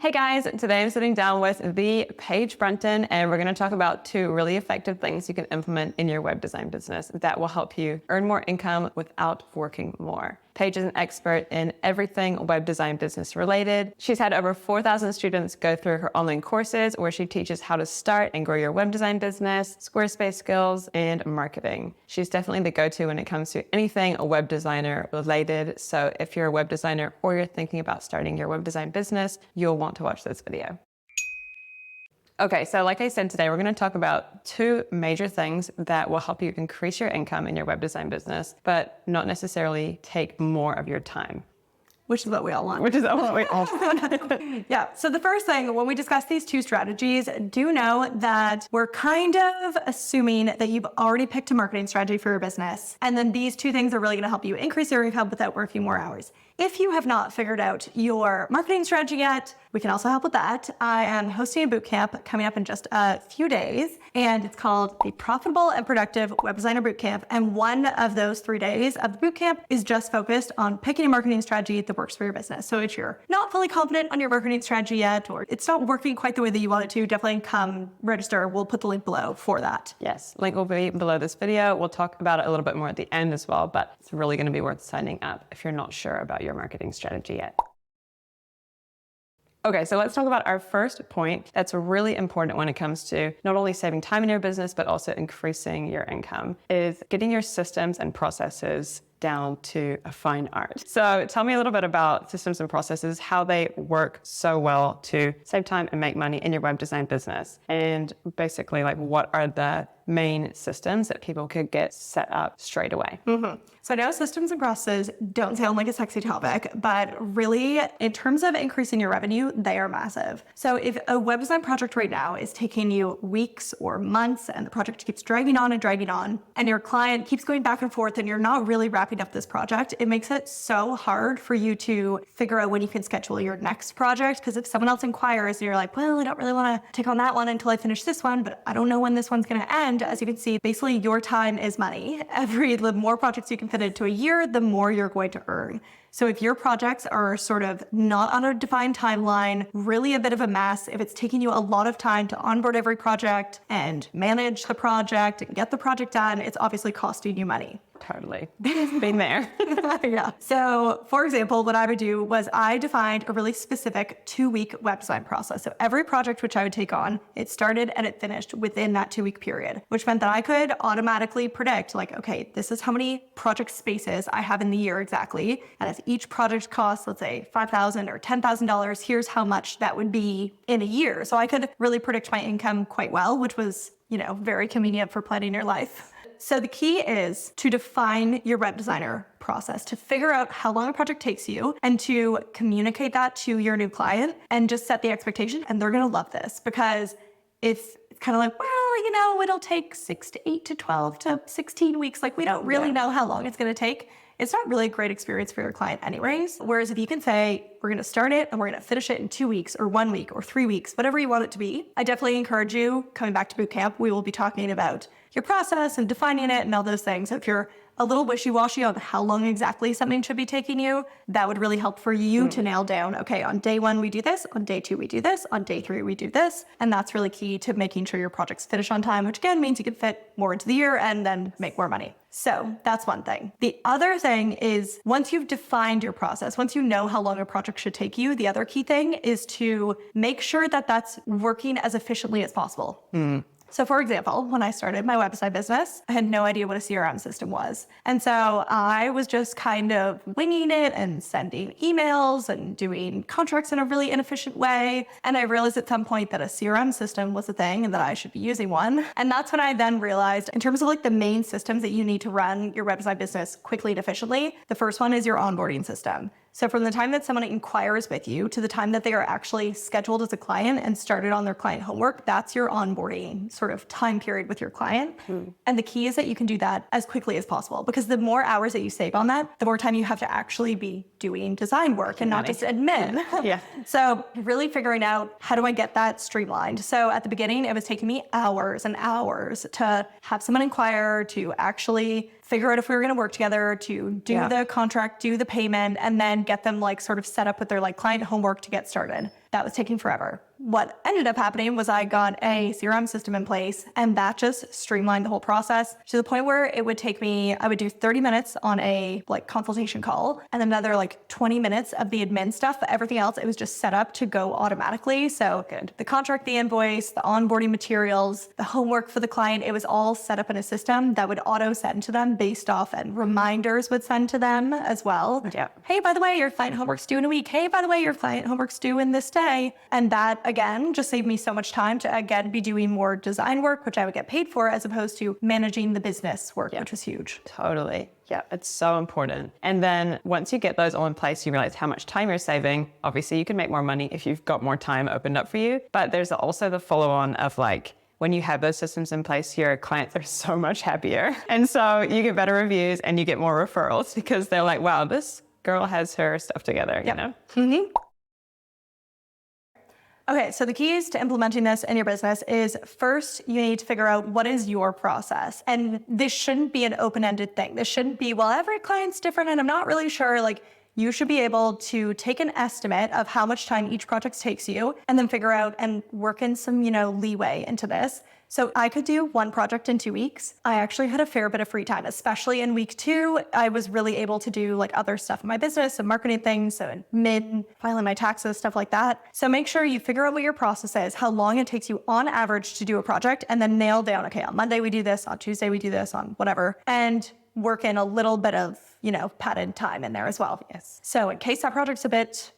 Hey guys, today I'm sitting down with the Paige Brunton and we're going to talk about 2 really effective things you can implement in your web design business that will help you earn more income without working more. Paige is an expert in everything web design business related. She's had over 4,000 students go through her online courses where she teaches how to start and grow your web design business, Squarespace skills, and marketing. She's definitely the go-to when it comes to anything web designer related. So if you're a web designer or you're thinking about starting your web design business, you'll want to watch this video. Okay, so like I said, today we're going to talk about 2 major things that will help you increase your income in your web design business, but not necessarily take more of your time. Which is what we all want. Which is what we all want. Yeah, so the first thing, when we discuss these 2 strategies, do know that we're kind of assuming that you've already picked a marketing strategy for your business, and then these 2 things are really going to help you increase your income without working more hours. If you have not figured out your marketing strategy yet, we can also help with that. I am hosting a bootcamp coming up in just a few days, and it's called the Profitable and Productive Web Designer Bootcamp. And one of those 3 days of the bootcamp is just focused on picking a marketing strategy that works for your business. So if you're not fully confident on your marketing strategy yet, or it's not working quite the way that you want it to, definitely come register. We'll put the link below for that. Yes, link will be below this video. We'll talk about it a little bit more at the end as well, but it's really going to be worth signing up if you're not sure about your marketing strategy yet. Okay, so let's talk about our first point that's really important when it comes to not only saving time in your business, but also increasing your income, is getting your systems and processes down to a fine art. So tell me a little bit about systems and processes, how they work so well to save time and make money in your web design business. And basically, like, what are the main systems that people could get set up straight away? So I know systems and processes don't sound like a sexy topic, but really, in terms of increasing your revenue, they are massive. So if a web design project right now is taking you weeks or months and the project keeps dragging on, and your client keeps going back and forth and you're not really wrapping up this project, it makes it so hard for you to figure out when you can schedule your next project. Because if someone else inquires and you're like, well, I don't really want to take on that one until I finish this one, but I don't know when this one's going to end. As you can see, basically your time is money. The more projects you can fit into a year, the more you're going to earn. So if your projects are sort of not on a defined timeline, really a bit of a mess, if it's taking you a lot of time to onboard every project and manage the project and get the project done, it's obviously costing you money. Totally. Been there. Yeah. So for example, what I would do was I defined a really specific 2-week web design process. So every project which I would take on, it started and it finished within that 2-week period, which meant that I could automatically predict, like, okay, this is how many project spaces I have in the year exactly. And if each project costs, let's say $5,000 or $10,000, here's how much that would be in a year. So I could really predict my income quite well, which was, very convenient for planning your life. So the key is to define your web designer process, to figure out how long a project takes you and to communicate that to your new client and just set the expectation. And they're going to love this because it's kind of like, well, it'll take 6 to 8 to 12 to 16 weeks. Like, we don't really know how long it's going to take. It's not really a great experience for your client anyways. Whereas if you can say, we're going to start it and we're going to finish it in 2 weeks or 1 week or 3 weeks, whatever you want it to be, I definitely encourage you coming back to bootcamp. We will be talking about your process and defining it and all those things. If you're a little wishy-washy on how long exactly something should be taking you, that would really help for you to nail down, okay, on day 1 we do this, on day 2 we do this, on day 3 we do this. And that's really key to making sure your projects finish on time, which again means you can fit more into the year and then make more money. So that's one thing. The other thing is, once you've defined your process, once you know how long a project should take you, the other key thing is to make sure that that's working as efficiently as possible. So for example, when I started my website business, I had no idea what a CRM system was. And so I was just kind of winging it and sending emails and doing contracts in a really inefficient way. And I realized at some point that a CRM system was a thing and that I should be using one. And that's when I then realized, in terms of like the main systems that you need to run your website business quickly and efficiently, the first one is your onboarding system. So from the time that someone inquires with you to the time that they are actually scheduled as a client and started on their client homework, that's your onboarding sort of time period with your client. And the key is that you can do that as quickly as possible, because the more hours that you save on that, the more time you have to actually be doing design work and not just admin. Yeah. So really figuring out, how do I get that streamlined? So at the beginning, it was taking me hours and hours to have someone inquire, to actually figure out if we were going to work together, to do the contract, do the payment, and then get them like sort of set up with their like client homework to get started. That was taking forever. What ended up happening was I got a CRM system in place, and that just streamlined the whole process to the point where it would take me, I would do 30 minutes on a consultation call and another 20 minutes of the admin stuff, but everything else, it was just set up to go automatically. So good. The contract, the invoice, the onboarding materials, the homework for the client, it was all set up in a system that would auto send to them based off, and reminders would send to them as well. Yeah. Hey, by the way, your client homework's due in a week. Hey, by the way, your client homework's due in this day. And that, again, just saved me so much time to, again, be doing more design work, which I would get paid for, as opposed to managing the business work, which was huge. Totally. Yeah, it's so important. And then once you get those all in place, you realize how much time you're saving. Obviously, you can make more money if you've got more time opened up for you. But there's also the follow-on of when you have those systems in place, your clients are so much happier. And so you get better reviews and you get more referrals because they're like, wow, this girl has her stuff together, you know? Mm-hmm. Okay, so the keys to implementing this in your business is, first, you need to figure out what is your process. And this shouldn't be an open-ended thing. This shouldn't be, well, every client's different and I'm not really sure. You should be able to take an estimate of how much time each project takes you and then figure out and work in some, leeway into this. So I could do one project in 2 weeks. I actually had a fair bit of free time, especially in week 2. I was really able to do other stuff in my business and marketing things, so admin, filing my taxes, stuff like that. So make sure you figure out what your process is, how long it takes you on average to do a project, and then nail down, okay, on Monday we do this, on Tuesday we do this, on whatever, and work in a little bit of, padded time in there as well. Yes. So in case that project's a bit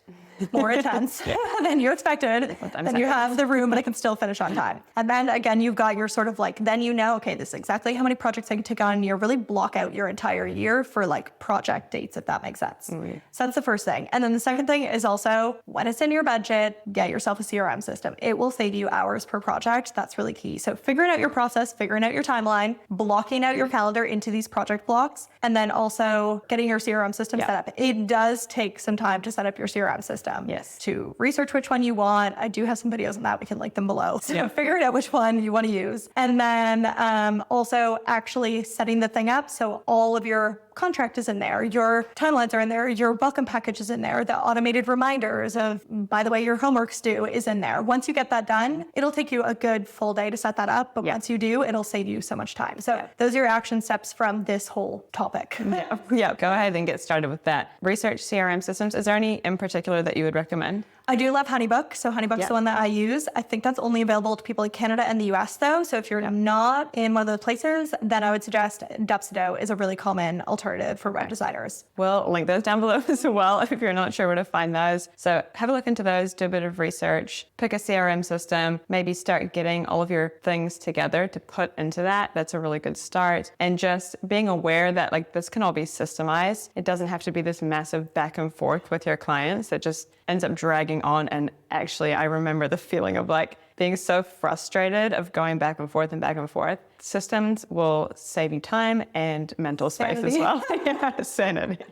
more intense than you expected, then you have the room, but it can still finish on time. And then again, you've got your sort of then okay, this is exactly how many projects I can take on in a year. Really block out your entire year for project dates, if that makes sense. Mm-hmm. So that's the first thing. And then the second thing is also, when it's in your budget, get yourself a CRM system. It will save you hours per project. That's really key. So figuring out your process, figuring out your timeline, blocking out your calendar into these project blocks, and then also getting your CRM system set up. It does take some time to set up your CRM system. Yes. To research which one you want. I do have some videos on that. We can link them below. So figuring out which one you want to use. And then also actually setting the thing up so all of your contract is in there, your timelines are in there, your welcome package is in there, the automated reminders of, by the way, your homework's due is in there. Once you get that done, it'll take you a good full day to set that up, but once you do, it'll save you so much time. So those are your action steps from this whole topic. Yeah, go ahead and get started with that. Research CRM systems. Is there any in particular that you would recommend? I do love Honeybook. So Honeybook's the one that I use. I think that's only available to people in Canada and the US though. So if you're not in one of those places, then I would suggest Dupsido is a really common alternative for web designers. We'll link those down below as well if you're not sure where to find those. So have a look into those, do a bit of research, pick a CRM system, maybe start getting all of your things together to put into that. That's a really good start. And just being aware that this can all be systemized. It doesn't have to be this massive back and forth with your clients that just ends up dragging on. And actually, I remember the feeling of being so frustrated of going back and forth and back and forth. Systems will save you time and mental space as well. Sanity.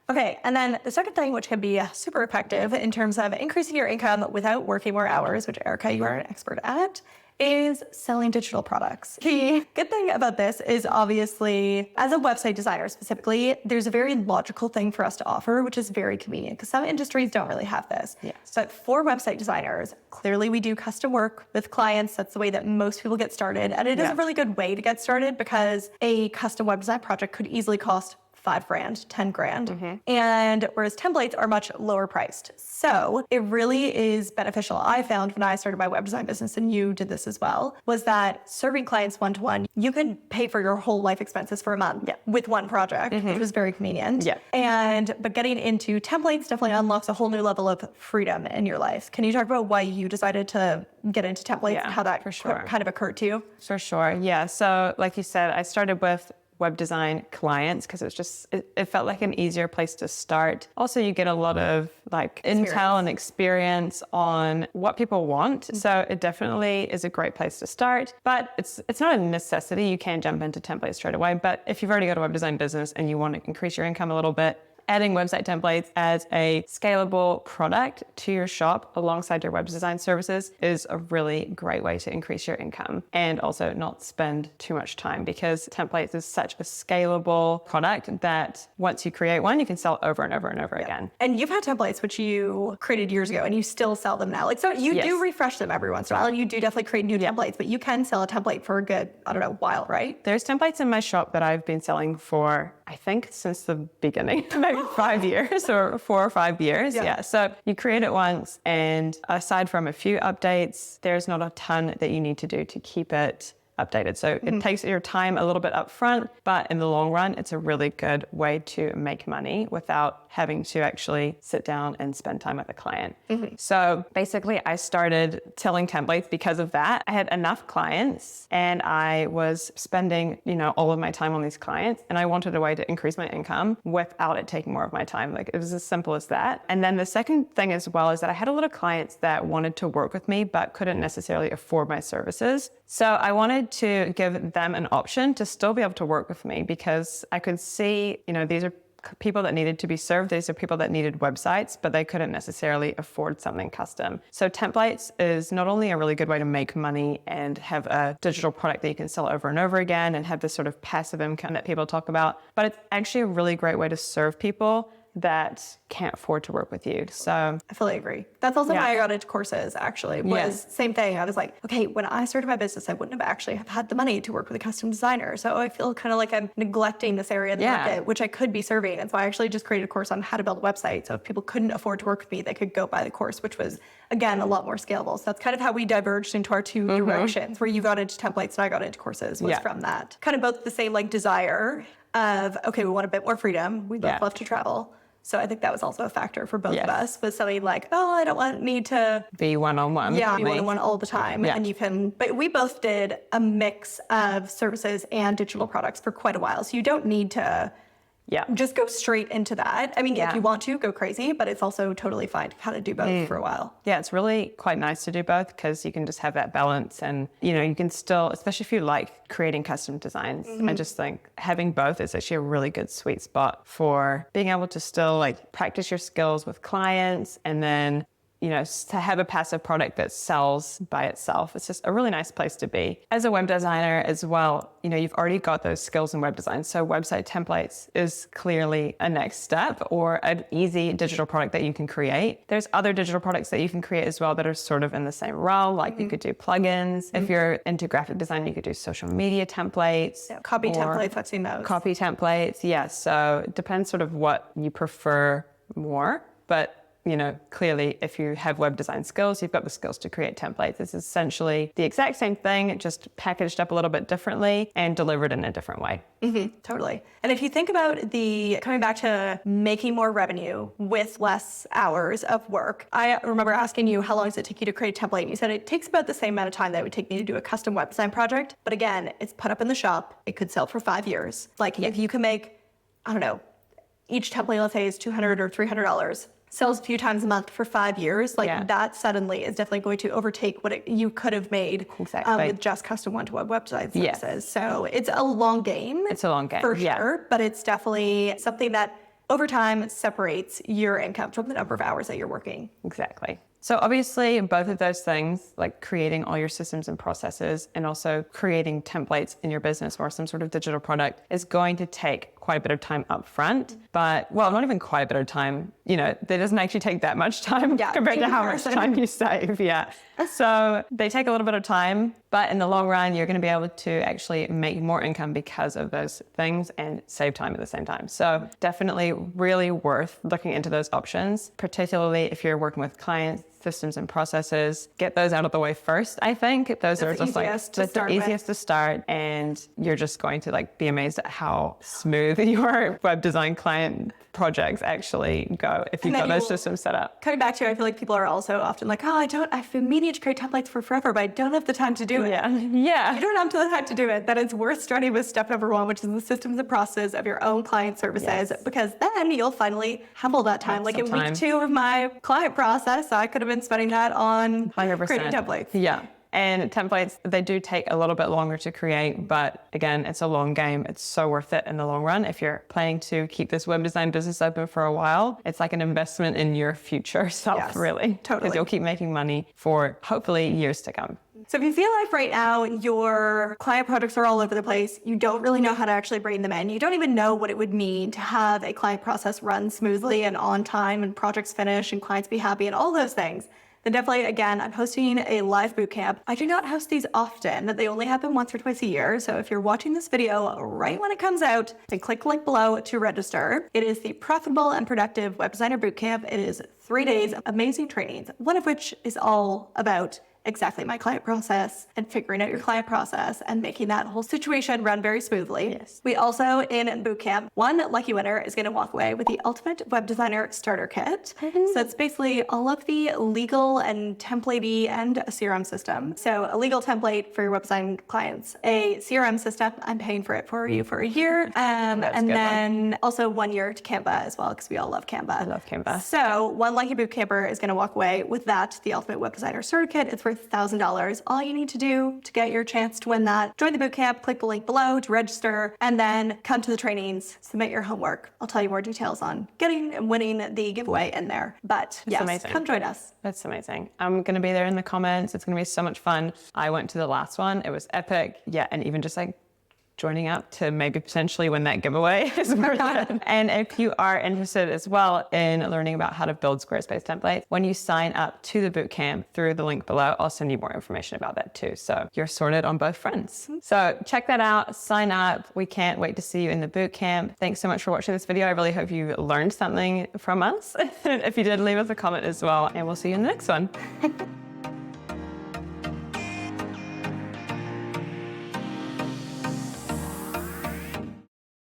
Okay, and then the second thing, which can be super effective in terms of increasing your income without working more hours, which Erica, you are an expert at, is selling digital products. The good thing about this is obviously, as a website designer specifically, there's a very logical thing for us to offer, which is very convenient because some industries don't really have this. Yes. But for website designers, clearly we do custom work with clients. That's the way that most people get started. And it is a really good way to get started because a custom web design project could easily cost $5,000, $10,000. Mm-hmm. And whereas templates are much lower priced. So it really is beneficial. I found when I started my web design business, and you did this as well, was that serving clients one-to-one, you can pay for your whole life expenses for a month with one project, which was very convenient. But getting into templates definitely unlocks a whole new level of freedom in your life. Can you talk about why you decided to get into templates and how that kind of occurred to you? For sure. Yeah. So like you said, I started with web design clients because it felt like an easier place to start. Also, you get a lot of intel and experience on what people want. So it definitely is a great place to start, but it's not a necessity. You can jump into templates straight away. But if you've already got a web design business and you want to increase your income a little bit, adding website templates as a scalable product to your shop alongside your web design services is a really great way to increase your income and also not spend too much time, because templates is such a scalable product that once you create one, you can sell over and over and over again. And you've had templates which you created years ago and you still sell them now. Like, so you do refresh them every once in a while, and you do definitely create new templates, but you can sell a template for a good, I don't know, while, right? There's templates in my shop that I've been selling for, I think, since the beginning, maybe 5 years or 4 or 5 years. Yeah. So you create it once, and aside from a few updates, there's not a ton that you need to do to keep it updated. So it takes your time a little bit up front, but in the long run, it's a really good way to make money without having to actually sit down and spend time with a client. So basically, I started selling templates because of that. I had enough clients and I was spending, all of my time on these clients, and I wanted a way to increase my income without it taking more of my time. Like, it was as simple as that. And then the second thing as well is that I had a lot of clients that wanted to work with me but couldn't necessarily afford my services. So I wanted to give them an option to still be able to work with me, because I could see, these are people that needed to be served. These are people that needed websites, but they couldn't necessarily afford something custom. So templates is not only a really good way to make money and have a digital product that you can sell over and over again and have this sort of passive income that people talk about, but it's actually a really great way to serve people that can't afford to work with you. So I fully agree. That's also why I got into courses, actually, was same thing. I was like, okay, when I started my business, I wouldn't have actually have had the money to work with a custom designer. So I feel kind of like I'm neglecting this area of the market, which I could be serving. And so I actually just created a course on how to build a website. So if people couldn't afford to work with me, they could go buy the course, which was, again, a lot more scalable. So that's kind of how we diverged into our two directions, where you got into templates and I got into courses, was from that. Kind of both the same desire of, okay, we want a bit more freedom. We both love to travel. So I think that was also a factor for both of us, was something like, I don't need to be one-on-one. Yeah, be one-on-one all the time. Yeah. And but we both did a mix of services and digital products for quite a while. So you don't need to just go straight into that. I mean, if you want to, go crazy, but it's also totally fine to kind of do both for a while. Yeah, it's really quite nice to do both, because you can just have that balance, and, you can still, especially if you like creating custom designs, I just think having both is actually a really good sweet spot for being able to still practice your skills with clients, and then to have a passive product that sells by itself. It's just a really nice place to be. As a web designer as well, you've already got those skills in web design. So website templates is clearly a next step, or an easy digital product that you can create. There's other digital products that you can create as well that are sort of in the same realm. Like you could do plugins. If you're into graphic design, you could do social media templates. Yeah, copy templates, I've seen those. Copy templates, yes. So it depends sort of what you prefer more, but clearly, if you have web design skills, you've got the skills to create templates. It's essentially the exact same thing, just packaged up a little bit differently and delivered in a different way. Totally. And if you think about coming back to making more revenue with less hours of work, I remember asking you, how long does it take you to create a template? And you said it takes about the same amount of time that it would take me to do a custom web design project. But again, it's put up in the shop. It could sell for 5 years. If you can make, I don't know, each template, let's say, is $200 or $300, sells a few times a month for 5 years, that suddenly is definitely going to overtake what you could have made with just custom one-to-one web design services. So it's a long game. It's a long game, for sure, but it's definitely something that over time separates your income from the number of hours that you're working. Exactly. So obviously both of those things, like creating all your systems and processes and also creating templates in your business or some sort of digital product, is going to take quite a bit of time up front. But, well, not even quite a bit of time. That doesn't actually take that much time compared to how much time you save. So they take a little bit of time, but in the long run, you're going to be able to actually make more income because of those things and save time at the same time. So definitely really worth looking into those options, particularly if you're working with clients, systems and processes. Get those out of the way first, I think. Those are just the easiest to start, and you're just going to be amazed at how smooth your web design client projects actually go if you've got those systems set up. Coming back to, I feel like people are also often like, I've been meaning to create templates for forever, but I don't have the time to do it. Yeah. You don't have the time to do it. Then it's worth starting with step number 1, which is the systems and process of your own client services, because then you'll finally have all that time. In week 2 of my client process, I could have been spending that on 100%. creating templates. Yeah. And templates, they do take a little bit longer to create, but again, it's a long game. It's so worth it in the long run. If you're planning to keep this web design business open for a while, it's like an investment in your future self, Yes, really. totally. Because you'll keep making money for hopefully years to come. So if you feel like right now your client projects are all over the place, you don't really know how to actually bring them in, you don't even know what it would mean to have a client process run smoothly and on time and projects finish and clients be happy and all those things, then definitely, again, I'm hosting a live bootcamp. I do not host these often. They only happen once or twice a year. So if you're watching this video right when it comes out, then click the link below to register. It is the Profitable and Productive Web Designer Bootcamp. It is 3 days of amazing trainings, one of which is all about exactly my client process and figuring out your client process and making that whole situation run very smoothly. Yes. We also, in bootcamp, one lucky winner is going to walk away with the Ultimate Web Designer Starter Kit. So it's basically all of the legal and templatey and a CRM system. So a legal template for your web design clients, a CRM system, I'm paying for it for you for a year, and then also 1 year to Canva as well, because we all love Canva. I love Canva. So one lucky bootcamper is going to walk away with that, the Ultimate Web Designer Starter Kit. It's worth $1,000. All you need to do to get your chance to win that, join the bootcamp, click the link below to register, and then come to the trainings, submit your homework. I'll tell you more details on getting and winning the giveaway in there. But yes, amazing. come join us. That's amazing. I'm going to be there in the comments. It's going to be so much fun. I went to the last one. It was epic. Yeah, and even just like joining up to maybe potentially win that giveaway is worth it. And if you are interested as well in learning about how to build Squarespace templates, when you sign up to the bootcamp through the link below, I'll send you more information about that too. So you're sorted on both fronts. So check that out, sign up. We can't wait to see you in the bootcamp. Thanks so much for watching this video. I really hope you learned something from us. If you did, leave us a comment as well, and we'll see you in the next one.